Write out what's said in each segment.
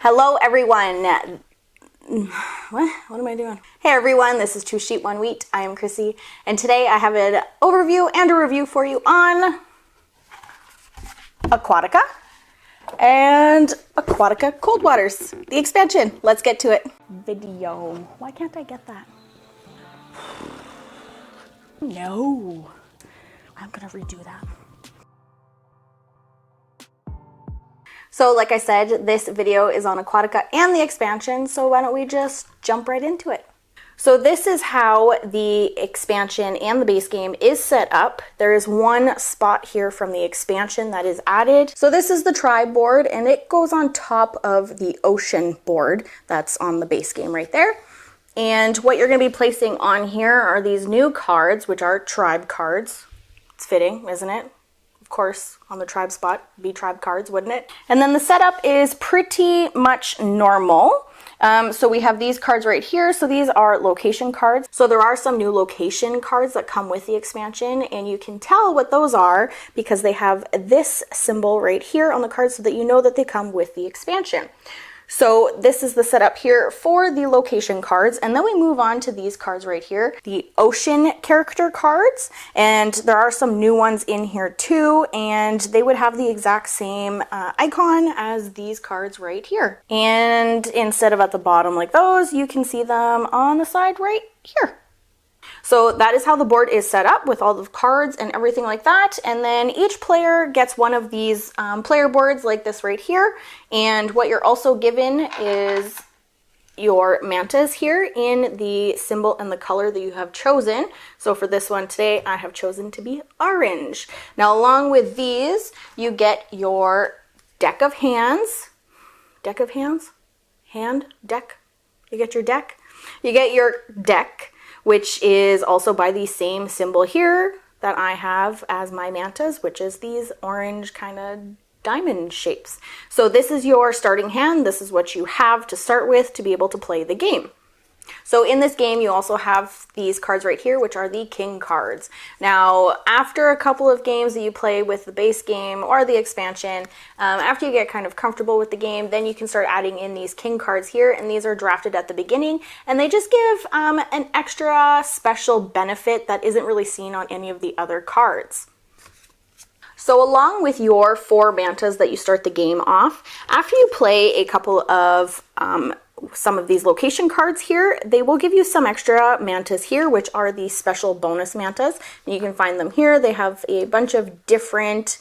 Hello everyone. What am I doing? Hey everyone, this is Two Sheep, One Wheat. I am Krissy, and today I have an overview and a review for you on Aquatica and Aquatica Cold Waters, the expansion. Let's get to it. Video. Why can't I get that? No. I'm gonna redo that. So like I said, this video is on Aquatica and the expansion, so why don't we just jump right into it. So this is how the expansion and the base game is set up. There is one spot here from the expansion that is added. So this is the tribe board, and it goes on top of the ocean board that's on the base game right there. And what you're going to be placing on here are these new cards, which are tribe cards. It's fitting, isn't it? Of course, on the tribe spot, be tribe cards, wouldn't it? And then the setup is pretty much normal. So we have these cards right here. So these are location cards. So there are some new location cards that come with the expansion, and you can tell what those are because they have this symbol right here on the card so that you know that they come with the expansion. So this is the setup here for the location cards, and then we move on to these cards right here, the ocean character cards, and there are some new ones in here too, and they would have the exact same icon as these cards right here. And instead of at the bottom like those, you can see them on the side right here. So that is how the board is set up with all the cards and everything like that. And then each player gets one of these player boards like this right here. And what you're also given is your mantas here in the symbol and the color that you have chosen. So for this one today, I have chosen to be orange. Now, along with these, you get your deck of hands. Deck of hands? Hand? Deck? You get your deck? You get your deck, which is also by the same symbol here that I have as my mantas, which is these orange kind of diamond shapes. So this is your starting hand. This is what you have to start with to be able to play the game. So in this game, you also have these cards right here, which are the king cards. Now, after a couple of games that you play with the base game or the expansion, after you get kind of comfortable with the game, then you can start adding in these king cards here, and these are drafted at the beginning, and they just give an extra special benefit that isn't really seen on any of the other cards. So along with your 4 mantas that you start the game off, after you play a couple of some of these location cards here, they will give you some extra mantas here, which are the special bonus mantas. You can find them here. They have a bunch of different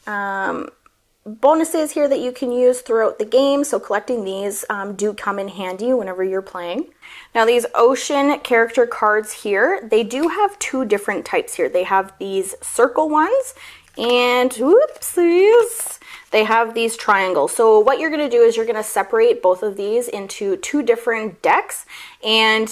bonuses here that you can use throughout the game. So collecting these do come in handy whenever you're playing. Now these ocean character cards here, they do have 2 different types here. They have these circle ones, and whoopsies, they have these triangles. So what you're going to do is you're going to separate both of these into 2 different decks, and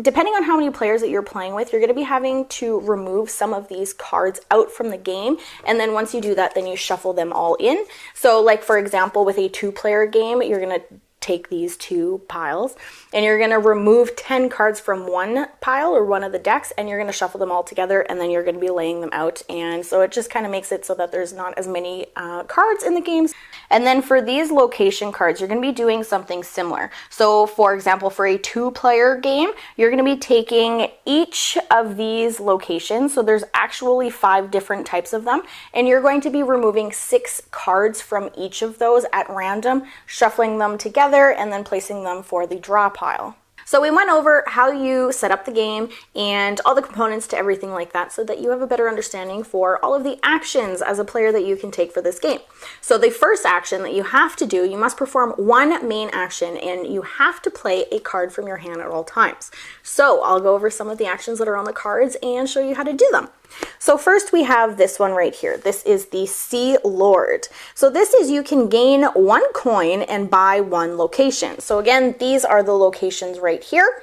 depending on how many players that you're playing with, you're going to be having to remove some of these cards out from the game, and then once you do that, then you shuffle them all in. So like for example, with a 2-player game, you're going to take these 2 piles and you're going to remove 10 cards from one pile or one of the decks, and you're going to shuffle them all together, and then you're going to be laying them out. And so it just kind of makes it so that there's not as many cards in the games. And then for these location cards, you're going to be doing something similar. So for example, for a 2-player game, you're going to be taking each of these locations. So there's actually 5 different types of them, and you're going to be removing 6 cards from each of those at random, shuffling them together, and then placing them for the draw pile. So we went over how you set up the game and all the components to everything like that so that you have a better understanding for all of the actions as a player that you can take for this game. So the first action that you have to do, you must perform one main action, and you have to play a card from your hand at all times. So I'll go over some of the actions that are on the cards and show you how to do them. So first we have this one right here. This is the Sea Lord. So this is, you can gain 1 coin and buy 1 location. So again, these are the locations right here.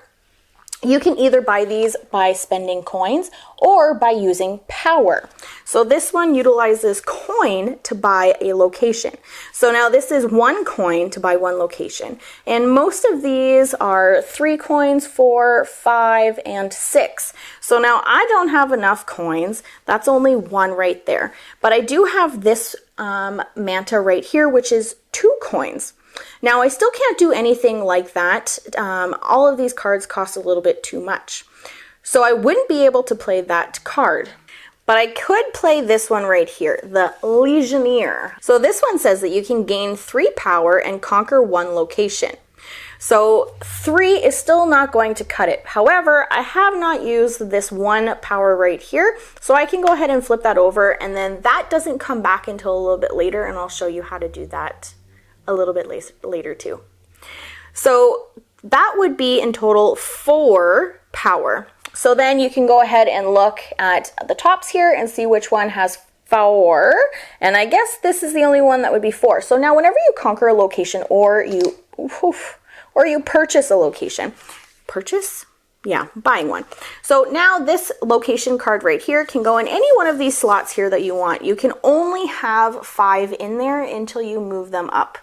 You can either buy these by spending coins or by using power. So this one utilizes coin to buy a location. So now this is 1 coin to buy 1 location. And most of these are 3 coins, 4, 5, and 6. So now I don't have enough coins. That's only 1 right there. But I do have this manta right here, which is 2 coins. Now, I still can't do anything like that. All of these cards cost a little bit too much. So I wouldn't be able to play that card. But I could play this one right here, the Legionnaire. So this one says that you can gain 3 power and conquer 1 location. So 3 is still not going to cut it. However, I have not used this 1 power right here, so I can go ahead and flip that over, and then that doesn't come back until a little bit later, and I'll show you how to do that a little bit later too. So that would be in total 4 power. So then you can go ahead and look at the tops here and see which one has 4. And I guess this is the only one that would be 4. So now whenever you conquer a location or you purchase a location, buying one. So now this location card right here can go in any one of these slots here that you want. You can only have 5 in there until you move them up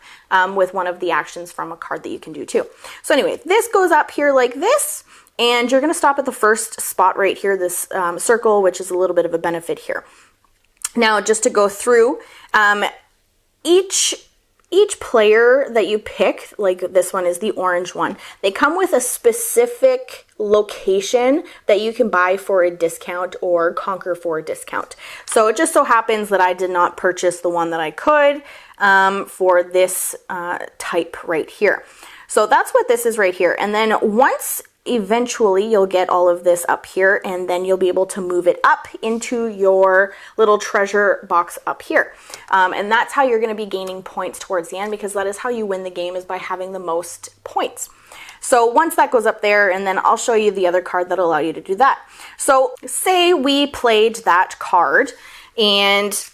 with one of the actions from a card that you can do too. So anyway, this goes up here like this. And you're going to stop at the first spot right here, this circle, which is a little bit of a benefit here. Now, just to go through, each player that you pick, like this one is the orange one, they come with a specific location that you can buy for a discount or conquer for a discount. So it just so happens that I did not purchase the one that I could for this type right here. So that's what this is right here. And then once eventually you'll get all of this up here, and then you'll be able to move it up into your little treasure box up here. And that's how you're going to be gaining points towards the end, because that is how you win the game, is by having the most points. So once that goes up there, and then I'll show you the other card that'll allow you to do that. So say we played that card and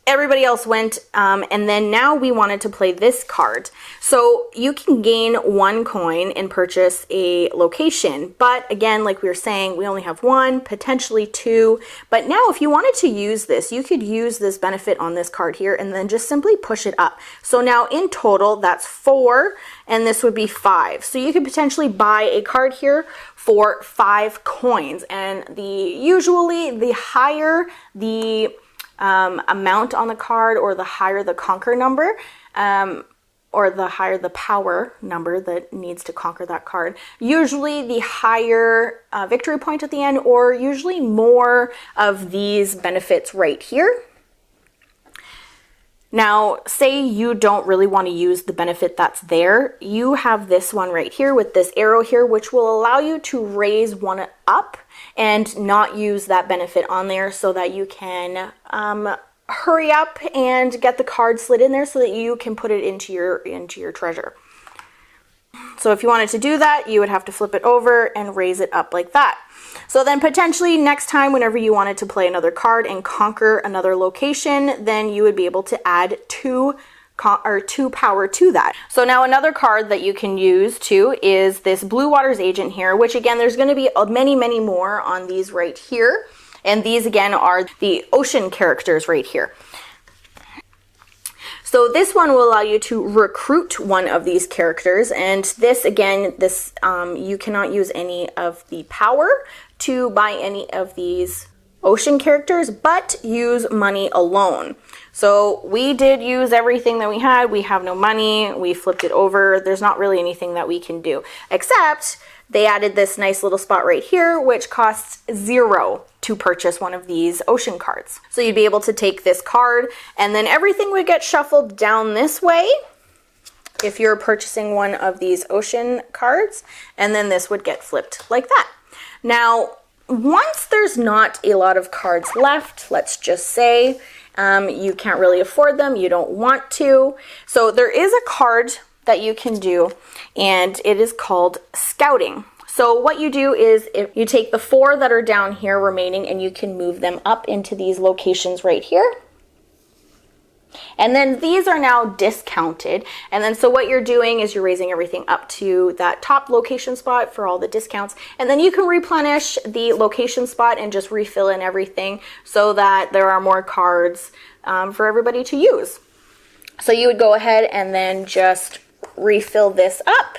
everybody else went, and then now we wanted to play this card. So you can gain 1 coin and purchase a location. But again, like we were saying, we only have 1, potentially 2. But now if you wanted to use this, you could use this benefit on this card here and then just simply push it up. So now in total, that's 4, and this would be 5. So you could potentially buy a card here for 5 coins. And usually the higher the amount on the card, or the higher the conquer number, or the higher the power number that needs to conquer that card, usually the higher victory point at the end, or usually more of these benefits right here. Now, say you don't really want to use the benefit that's there, you have this one right here with this arrow here, which will allow you to raise one up and not use that benefit on there, so that you can hurry up and get the card slid in there so that you can put it into your treasure. So if you wanted to do that, you would have to flip it over and raise it up like that. So then potentially next time, whenever you wanted to play another card and conquer another location, then you would be able to add 2 power to that. So now another card that you can use too is this Blue Waters Agent here, which again, there's going to be many, many more on these right here. And these again are the ocean characters right here. So this one will allow you to recruit one of these characters, and this again, you cannot use any of the power to buy any of these ocean characters, but use money alone. So we did use everything that we had. We have no money. We flipped it over. There's not really anything that we can do, except they added this nice little spot right here, which costs 0 to purchase one of these ocean cards. So you'd be able to take this card, and then everything would get shuffled down this way if you're purchasing one of these ocean cards, and then this would get flipped like that. Now, once there's not a lot of cards left, let's just say you can't really afford them, you don't want to, so there is a card that you can do, and it is called Scouting. So what you do is if you take the 4 that are down here remaining, and you can move them up into these locations right here. And then these are now discounted. And then so what you're doing is you're raising everything up to that top location spot for all the discounts. And then you can replenish the location spot and just refill in everything so that there are more cards for everybody to use. So you would go ahead and then just refill this up,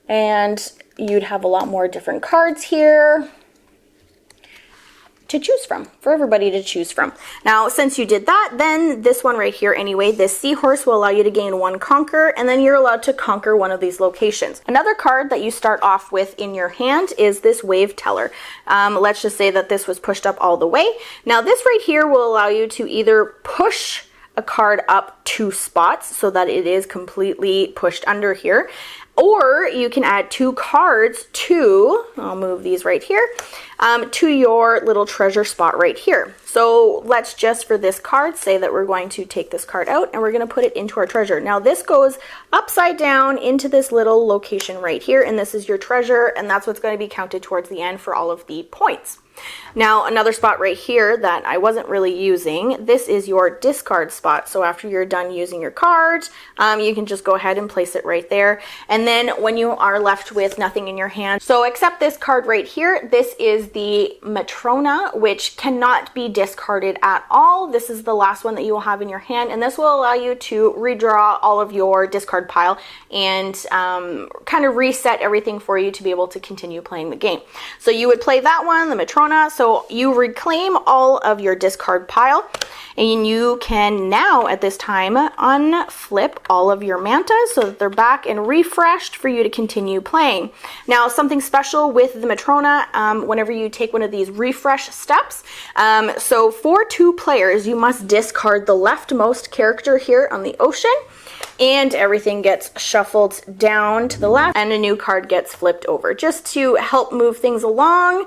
and you'd have a lot more different cards here to choose from, for everybody to choose from. Now, since you did that, then this one right here anyway, this seahorse will allow you to gain 1 conquer, and then you're allowed to conquer one of these locations. Another card that you start off with in your hand is this 𝗦𝗡𝗢𝗦𝗢𝗘. Let's just say that this was pushed up all the way. Now, this right here will allow you to either push a card up 2 spots so that it is completely pushed under here, or you can add 2 cards to, I'll move these right here, to your little treasure spot right here. So let's just, for this card, say that we're going to take this card out and we're going to put it into our treasure. Now this goes upside down into this little location right here, and this is your treasure, and that's what's going to be counted towards the end for all of the points. Now, another spot right here that I wasn't really using, this is your discard spot. So after you're done using your cards, you can just go ahead and place it right there. And then when you are left with nothing in your hand, so except this card right here, this is the Matrona, which cannot be discarded at all. This is the last one that you will have in your hand, and this will allow you to redraw all of your discard pile and kind of reset everything for you to be able to continue playing the game. So you would play that one, the Matrona. So you reclaim all of your discard pile, and you can now at this time unflip all of your mantas so that they're back and refreshed for you to continue playing. Now, something special with the Matrona, whenever you take one of these refresh steps, so for 2 players, you must discard the leftmost character here on the ocean, and everything gets shuffled down to the left and a new card gets flipped over, just to help move things along,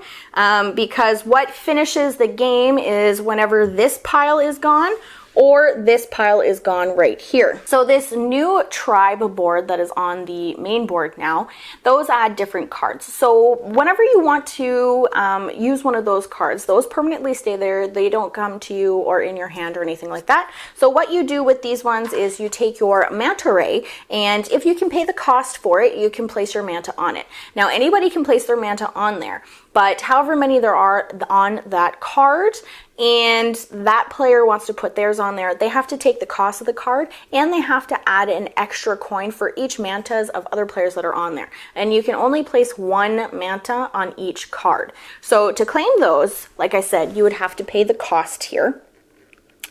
because what finishes the game is whenever this pile is gone or this pile is gone right here. So this new tribe board that is on the main board now, those add different cards. So whenever you want to use one of those cards, those permanently stay there. They don't come to you or in your hand or anything like that. So what you do with these ones is you take your manta ray, and if you can pay the cost for it, you can place your manta on it. Now, anybody can place their manta on there, but however many there are on that card, and that player wants to put theirs on there, they have to take the cost of the card, and they have to add an extra coin for each mantas of other players that are on there. And you can only place 1 manta on each card. So to claim those, like I said, you would have to pay the cost here,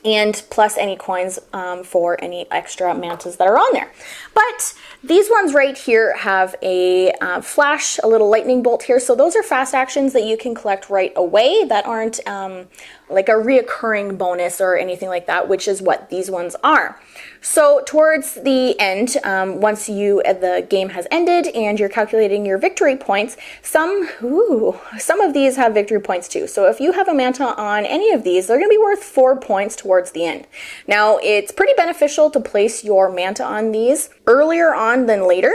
and plus any coins for any extra mantas that are on there. But these ones right here have a flash, a little lightning bolt here. So those are fast actions that you can collect right away that aren't like a reoccurring bonus or anything like that, which is what these ones are. So towards the end, once the game has ended and you're calculating your victory points, some of these have victory points too. So if you have a manta on any of these, they're going to be worth 4 points towards the end. Now, it's pretty beneficial to place your manta on these earlier on than later,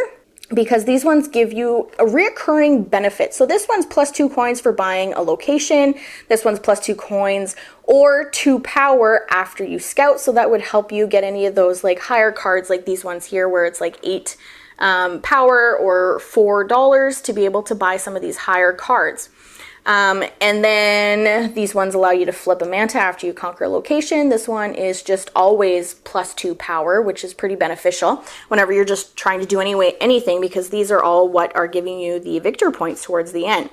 because these ones give you a reoccurring benefit. So this one's plus 2 coins for buying a location. This one's plus 2 coins or 2 power after you scout. So that would help you get any of those like higher cards like these ones here where it's like 8 power or $4 to be able to buy some of these higher cards. And then these ones allow you to flip a manta after you conquer a location. This one is just always plus 2 power, which is pretty beneficial whenever you're just trying to do anything, because these are all what are giving you the victor points towards the end.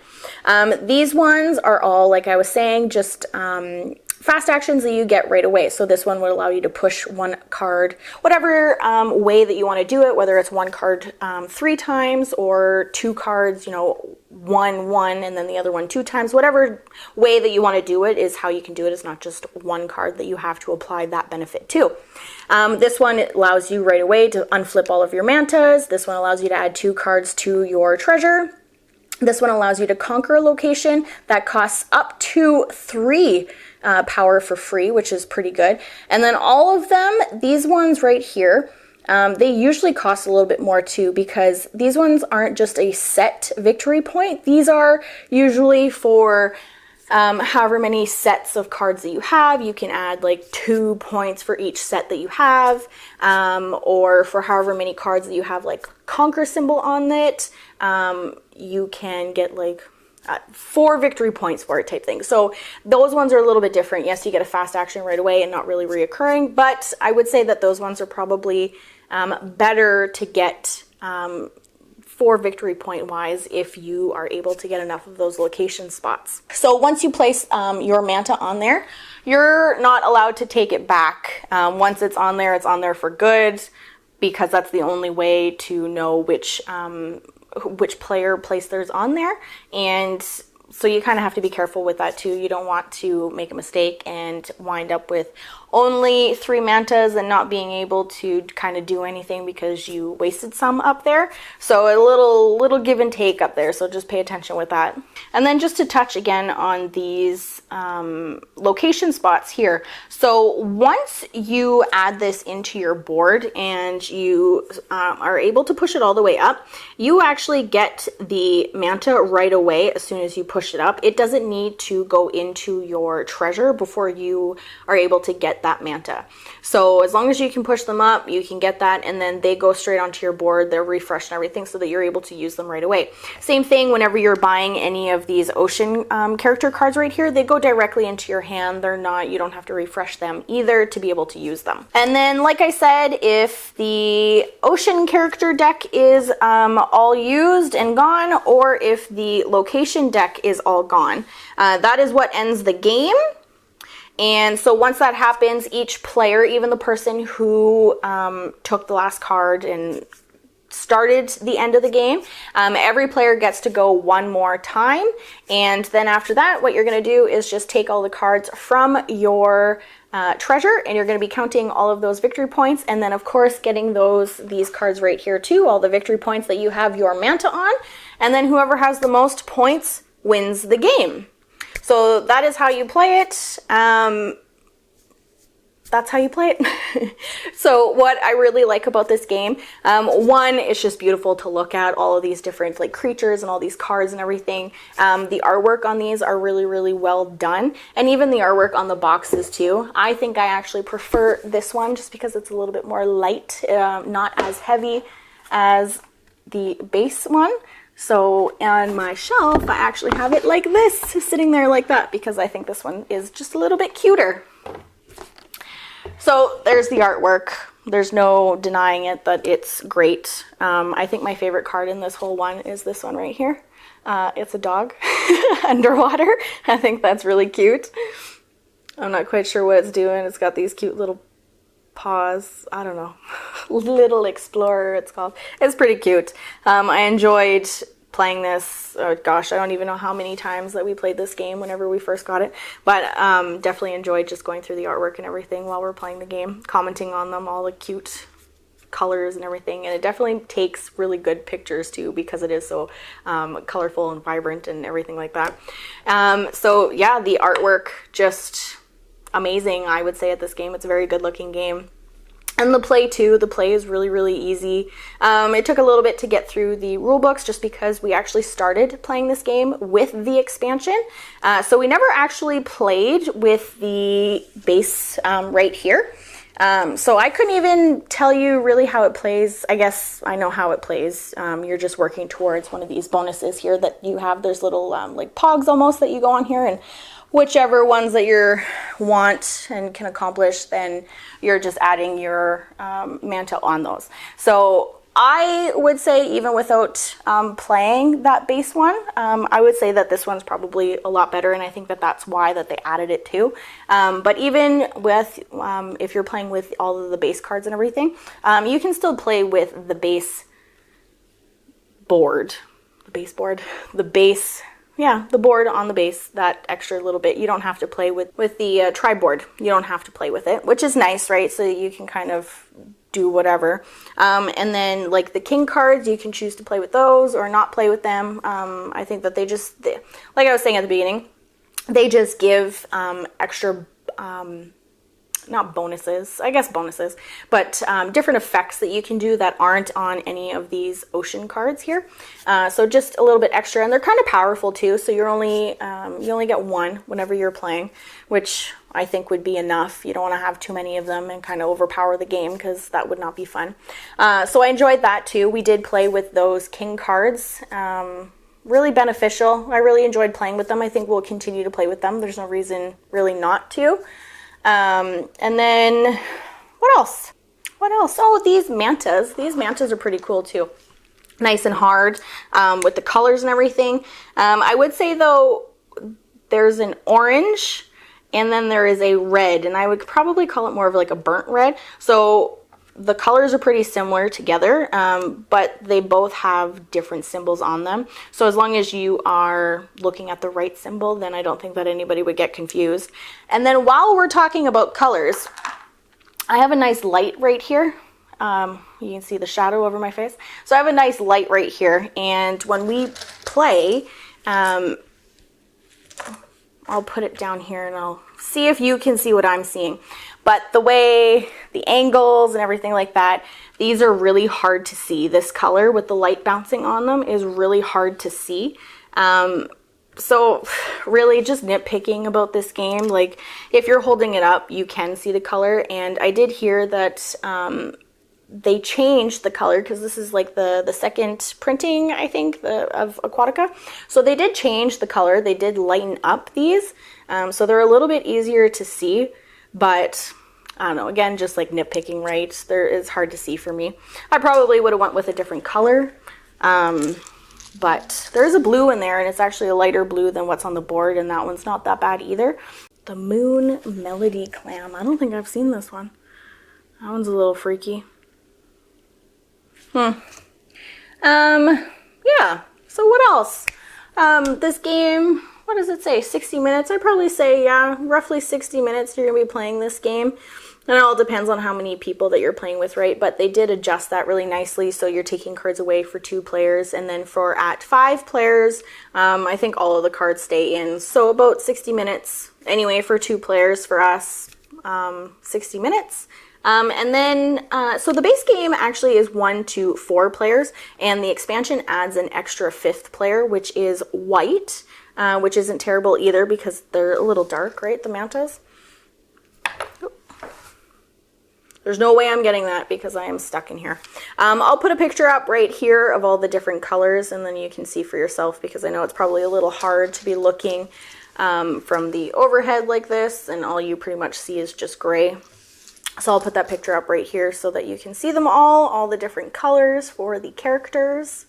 These ones are all, like I was saying, just fast actions that you get right away. So this one would allow you to push 1 card, whatever way that you want to do it, whether it's 1 card 3 times or 2 cards, 1 and then the other one 2 times. Whatever way that you want to do it is how you can do it. It's not just 1 card that you have to apply that benefit to. This one allows you right away to unflip all of your mantas. This one allows you to add 2 cards to your treasure. This one allows you to conquer a location that costs up to 3 power for free, which is pretty good. And then all of them, these ones right here, they usually cost a little bit more too, because these ones aren't just a set victory point. These are usually for however many sets of cards that you have. You can add like 2 points for each set that you have, or for however many cards that you have like conquer symbol on it, you can get like 4 victory points for it type thing. So those ones are a little bit different. Yes, you get a fast action right away and not really reoccurring, but I would say that those ones are probably better to get for victory point wise if you are able to get enough of those location spots. So once you place your manta on there, you're not allowed to take it back. Once it's on there for good, because that's the only way to know which player placed theirs on there. And so you kind of have to be careful with that too. You don't want to make a mistake and wind up with only 3 mantas and not being able to kind of do anything because you wasted some up there. So a little give and take up there. So just pay attention with that. And then just to touch again on these location spots here. So once you add this into your board and you are able to push it all the way up, you actually get the manta right away as soon as you push it up. It doesn't need to go into your treasure before you are able to get that manta. So as long as you can push them up, you can get that, and then they go straight onto your board. They're refreshed and everything so that you're able to use them right away. Same thing whenever you're buying any of these ocean character cards right here. They go directly into your hand. You don't have to refresh them either to be able to use them. And then, like I said, if the ocean character deck is all used and gone, or if the location deck is all gone, that is what ends the game. And so once that happens, each player, even the person who took the last card and started the end of the game, every player gets to go one more time. And then after that, what you're going to do is just take all the cards from your treasure, and you're going to be counting all of those victory points, and then of course getting these cards right here too, all the victory points that you have your manta on, and then whoever has the most points wins the game. So that is how you play it. That's how you play it. So what I really like about this game, one, it's just beautiful to look at, all of these different like creatures and all these cards and everything. The artwork on these are really, really well done. And even the artwork on the boxes too. I think I actually prefer this one just because it's a little bit more light, not as heavy as the base one. So on my shelf, I actually have it like this, sitting there like that, because I think this one is just a little bit cuter. So there's the artwork. There's no denying it that it's great. I think my favorite card in this whole one is this one right here. It's a dog underwater. I think that's really cute. I'm not quite sure what it's doing. It's got these cute little paws. I don't know. Little Explorer it's called. It's pretty cute. I enjoyed playing this. Oh gosh, I don't even know how many times that we played this game whenever we first got it, but definitely enjoyed just going through the artwork and everything while we're playing the game, commenting on them, all the cute colors and everything. And it definitely takes really good pictures too, because it is so colorful and vibrant and everything like that. So yeah, the artwork just amazing, I would say, at this game. It's a very good looking game. And the play too, the play is really, really easy. It took a little bit to get through the rule books just because we actually started playing this game with the expansion. So we never actually played with the base right here. So I couldn't even tell you really how it plays. I guess I know how it plays. You're just working towards one of these bonuses here that you have. There's little like pogs almost that you go on here, and whichever ones that you want and can accomplish, then you're just adding your manta on those. So I would say, even without playing that base one, I would say that this one's probably a lot better, and I think that that's why that they added it too. But even with, if you're playing with all of the base cards and everything, you can still play with the base board. Yeah, the board on the base, that extra little bit. You don't have to play with the tri-board. You don't have to play with it, which is nice, right? So you can kind of do whatever. And then like the king cards, you can choose to play with those or not play with them. I think that they just, like I was saying at the beginning, they just give extra not bonuses, I guess bonuses, but different effects that you can do that aren't on any of these ocean cards here. So just a little bit extra, and they're kind of powerful too. So you're only you only get one whenever you're playing, which I think would be enough. You don't want to have too many of them and kind of overpower the game, because that would not be fun. So I enjoyed that too. We did play with those king cards. Really beneficial. I really enjoyed playing with them. I think we'll continue to play with them. There's no reason really not to. And then what else? Oh, these mantas. These mantas are pretty cool too. nice and hard with the colors and everything. I would say though, there's an orange and then there is a red, and I would probably call it more of like a burnt red. So the colors are pretty similar together, but they both have different symbols on them. So as long as you are looking at the right symbol, then I don't think that anybody would get confused. And then while we're talking about colors, I have a nice light right here. You can see the shadow over my face. So I have a nice light right here, and when we play, I'll put it down here and I'll see if you can see what I'm seeing. But the way, the angles and everything like that, these are really hard to see. This color with the light bouncing on them is really hard to see. So really just nitpicking about this game. Like if you're holding it up, you can see the color. And I did hear that they changed the color because this is like the second printing, I think, of Aquatica. So they did change the color. They did lighten up these. So they're a little bit easier to see, but I don't know, again, just like nitpicking, right? It's hard to see for me. I probably would have went with a different color, but there's a blue in there, and it's actually a lighter blue than what's on the board, and that one's not that bad either. The Moon Melody Clam. I don't think I've seen this one. That one's a little freaky. Yeah, so what else? This game, what does it say? 60 minutes? I'd probably say, yeah, roughly 60 minutes you're going to be playing this game. And it all depends on how many people that you're playing with, right? But they did adjust that really nicely, so you're taking cards away for 2 players. And then for at 5 players, I think all of the cards stay in. So about 60 minutes anyway for 2 players. For us, 60 minutes. And then, so the base game actually is 1 to 4 players, and the expansion adds an extra 5th player, which is white, which isn't terrible either because they're a little dark, right, the mantas? There's no way I'm getting that because I am stuck in here. I'll put a picture up right here of all the different colors, and then you can see for yourself, because I know it's probably a little hard to be looking from the overhead like this, and all you pretty much see is just gray. So I'll put that picture up right here so that you can see them all the different colors for the characters.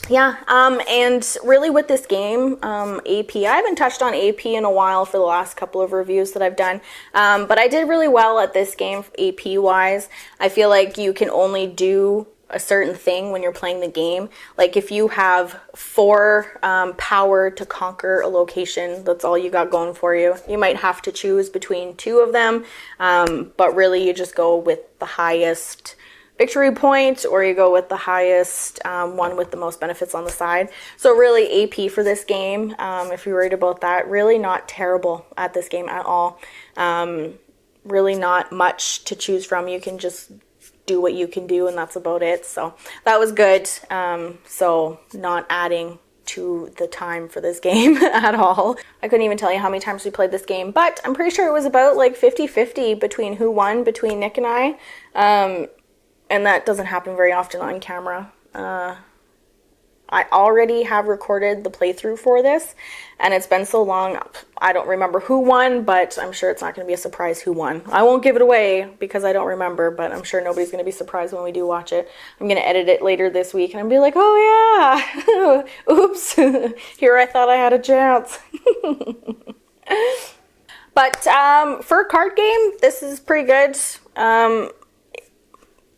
Yeah, and really with this game, AP, I haven't touched on AP in a while for the last couple of reviews that I've done, but I did really well at this game AP-wise. I feel like you can only do a certain thing when you're playing the game. Like if you have 4 power to conquer a location, that's all you got going for you. You might have to choose between 2 of them, but really you just go with the highest victory point, or you go with the highest one with the most benefits on the side. So really AP for this game, if you're worried about that, really not terrible at this game at all. Really not much to choose from. You can just do what you can do, and that's about it. So that was good. So not adding to the time for this game at all. I couldn't even tell you how many times we played this game, but I'm pretty sure it was about like 50-50 between who won between Nick and I. And that doesn't happen very often on camera. I already have recorded the playthrough for this, and it's been so long, I don't remember who won, but I'm sure it's not going to be a surprise who won. I won't give it away because I don't remember, but I'm sure nobody's going to be surprised when we do watch it. I'm going to edit it later this week, and I'm going to be like, oh yeah, oops, here I thought I had a chance. But for a card game, this is pretty good.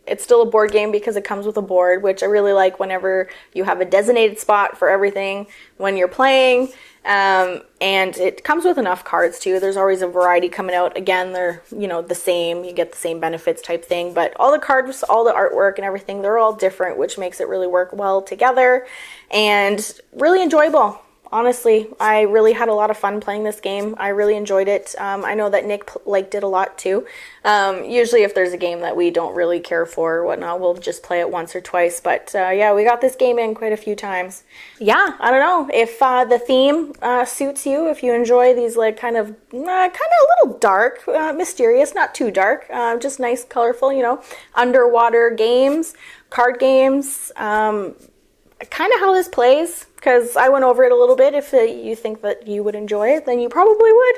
It's still a board game because it comes with a board, which I really like whenever you have a designated spot for everything when you're playing. And it comes with enough cards too. There's always a variety coming out. Again, they're, you know, the same. You get the same benefits type thing. But all the cards, all the artwork and everything, they're all different, which makes it really work well together and really enjoyable. Honestly, I really had a lot of fun playing this game. I really enjoyed it. I know that Nick liked it a lot too. Usually if there's a game that we don't really care for or whatnot, we'll just play it once or twice. But yeah, we got this game in quite a few times. Yeah, I don't know if the theme suits you, if you enjoy these like kind of a little dark, mysterious, not too dark, just nice, colorful, you know, underwater games, card games, kind of how this plays, because I went over it a little bit. If you think that you would enjoy it, then you probably would.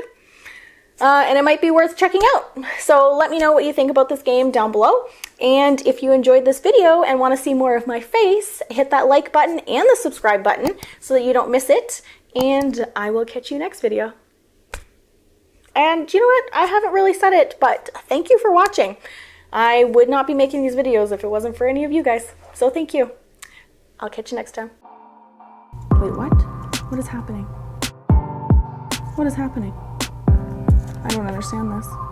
and it might be worth checking out. So let me know what you think about this game down below. And if you enjoyed this video and want to see more of my face, hit that like button and the subscribe button so that you don't miss it. And I will catch you next video. And you know what? I haven't really said it, but thank you for watching. I would not be making these videos if it wasn't for any of you guys. So thank you. I'll catch you next time. Wait, what? What is happening? What is happening? I don't understand this.